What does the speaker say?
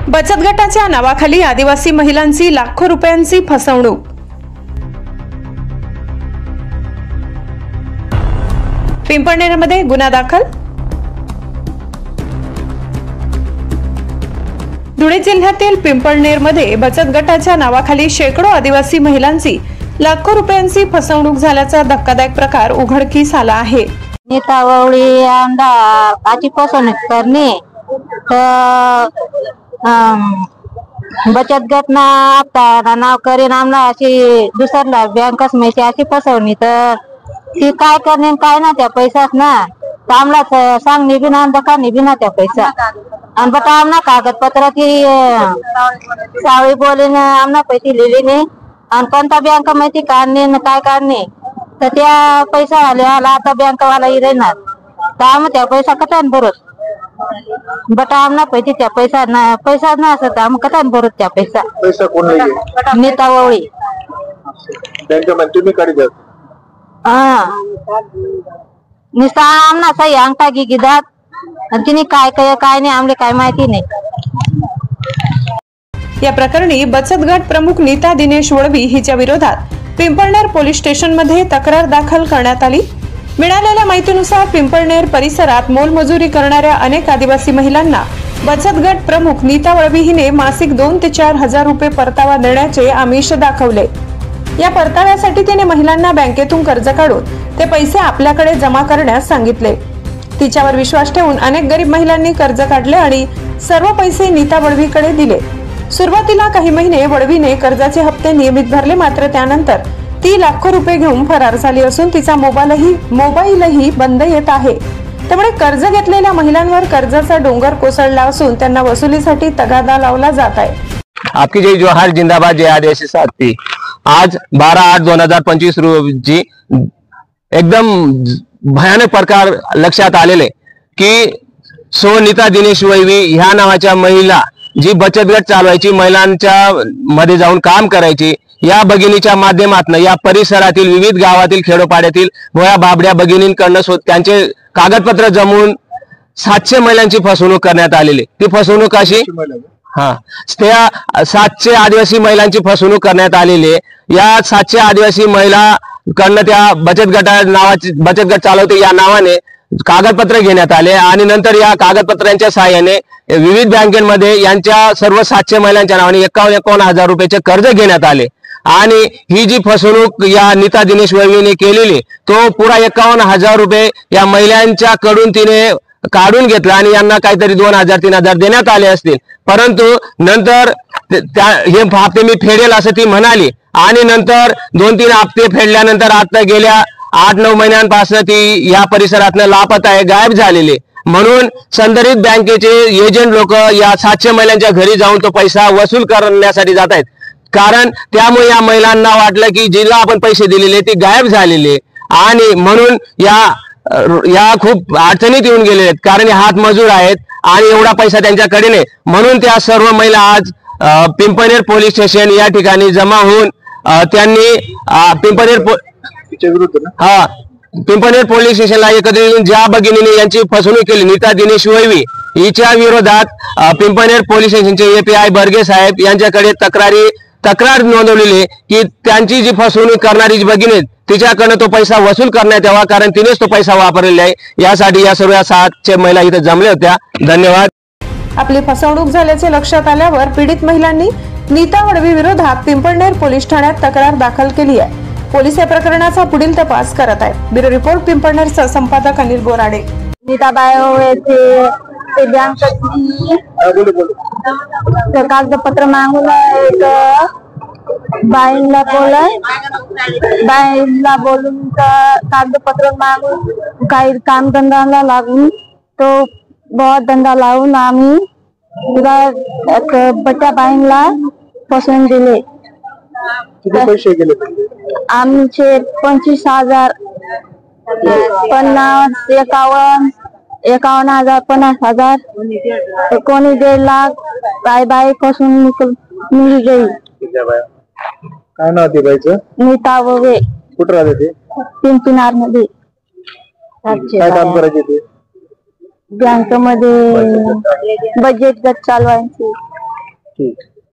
बचत गटाच्या नावाखाली आदिवासी महिलांची लाखो रुपयांची फसवणूक। पिंपळनेरमध्ये गुन्हा दाखल। धुळे जिल्ह्यातील पिंपळनेरमध्ये बचत गटाच्या नावाखाली शेकडो आदिवासी महिलांची लाखो रुपयांची फसवणूक झाल्याचा धक्कादायक प्रकार उघडकीस आला आहे। नेतावळी आमदार फसवणूक करणे बचत गट ना आता नाव करेन आमना अशी दुसऱ्या बँकस माहिती अशी फसवणी तर ती काय करणे काय ना त्या पैसाच ना आमला सांग निभी ना दका निभी ना त्या पैसा आणि बट आमना कागदपत्र ती सावळी बोले आमना पैसे लिहिले नाही आणि कोणता बँक माहिती काढणे काय काढणे तर त्या पैसा आला आता बँकवाला येणार तर आम त्या पैसा कथान भरत बट आमना पैसे त्या पैसा ना असत आम कथान भरत त्या पैसा नेतावळी तुम्ही काढी निस्ता आमना सही अंगठा गिदात आणि तिने काय नाही आमले काय माहिती नाही। या प्रकरणी बचत गट प्रमुख नीता दिनेश वळवी हिच्या विरोधात पिंपळनेर पोलीस स्टेशन मध्ये तक्रार दाखल करण्यात आली। मिळालेल्या माहितीनुसार पिंपळनेर परिसरात मोलमजुरी करणाऱ्या अनेक आदिवासी महिलांना बचत गट प्रमुख नीता वळवी हिने मासिक 2 ते 4 हजार रुपये परतावा देण्याचे आमिष दाखवले। या परताव्यासाठी तिने महिलांना बँकेतून कर्ज काढून ते पैसे आपल्याकडे जमा करण्यास सांगितले। तिच्यावर विश्वास ठेवून अनेक गरीब महिलांनी कर्ज काढले आणि सर्व पैसे नीता वळवीकडे दिले। सुरुवातीला काही महिने वळवीने कर्जाचे हप्ते नियमित भरले, मात्र त्यानंतर ती लाखो रुपये घेऊन फरार झाली असून तिचा मोबाईलही बंद येत आहे। त्यामुळे कर्ज घेतलेल्या महिलांवर कर्जाचा डोंगर कोसळला असून त्यांना वसुलीसाठी तगादा लावला जात आहे। आपकी जय जोहार, जिंदाबाद, जय आदिवासी साथी। आज 12/8/2025 रोजी एकदम भयानक प्रकार लक्षात आलेले की नीता दिनेश वळवी ह्या नावाच्या महिला जी बचत गट चालवायची, महिलांच्या मध्ये जाऊन काम करायची, या भगिनीच्या माध्यमातून या परिसरातील विविध गावातील खेडोपाड्यातील भोया बाबड्या भगिनींकडून त्यांचे कागदपत्र जमवून 700 महिलांची फसवणूक करण्यात आलेली। ती फसवणूक अशी त्या 700 आदिवासी महिलांची फसवणूक करण्यात आलेली। या 700 आदिवासी महिला कडनं त्या बचत गट चालवते या नावाने कागदपत्र घेण्यात आले आणि नंतर या कागदपत्रांच्या सहाय्याने विविध बँकेमध्ये यांच्या सर्व 700 महिलांच्या नावाने 51 हजार रुपयाचे कर्ज घेण्यात आले आणि ही जी फसवणूक या नीता दिनेश वळवीने केलेली तो पुरा 51 हजार रुपये या महिलांच्या कडून तिने काढून घेतला आणि यांना काहीतरी 2000-3000 देण्यात आले असतील, परंतु नंतर हे हप्ते मी फेडेल असं ती म्हणाली आणि नंतर 2-3 हप्ते फेडल्यानंतर आता गेल्या 8-9 महिन्यांपासून ती या परिसरातनं लापता आहे, गायब झालेले। म्हणून संदर्भित बँकेचे एजंट लोक या 700 महिलांच्या घरी जाऊन तो पैसा वसूल करण्यासाठी जात आहेत, कारण त्यामुळे या महिलांना वाटलं की जिला आपण पैसे दिलेले ते गायब झालेले आणि म्हणून या खूप अडचणीत येऊन गेलेले आहेत, कारण हातमजूर आहेत आणि एवढा पैसा त्यांच्याकडे नाही। म्हणून त्या सर्व महिला आज पिंपळनेर पोलीस स्टेशन या ठिकाणी जमा होऊन त्यांनी पिंपळनेर पोलीस स्टेशनला एकत्रित येऊन ज्या भगिनीने यांची फसवणूक केली नीता दिनेश वळवी हिच्या विरोधात पिंपळनेर पोलीस स्टेशनचे API बर्गे साहेब यांच्याकडे तक्रार नोंदवलेली की त्यांची जी फसवणूक करणारी जी भगिनी तिच्याकडनं तो पैसा वसूल करण्यात यावा, कारण तिनेच तो पैसा वापरलेला आहे। यासाठी या सर्व 700 महिला इथे जमल्या होत्या। धन्यवाद। आपली फसवणूक झाल्याचे लक्षात आल्यावर पीडित महिलांनी नीता वळवी विरोधात पिंपळनेर पोलीस ठाण्यात तक्रार दाखल केली आहे। पोलीस या प्रकरणाचा पुढील तपास करत आहेत। ब्युरो रिपोर्ट, पिंपळनेरचा संपादक अनिल बोराडे। कागदपत्र मागून बाईला बोलून कागदपत्र मागून काही काम धंदा लागून तो बहुत धंदा लावून आम्ही बच्चा बाईला फसवून दिले। पैसे गेले आमचे 25,000 50 51 हजार 50,000 कोणी 1.5 लाख बाई फसून मिली गई। काय नाव ते बाईचं? नीता वळवी। कुठं राहते ते? पिंपळनेर मध्ये। काय काम करायचे ते? बँकेमध्ये बचत गट चालवायचे। ठीक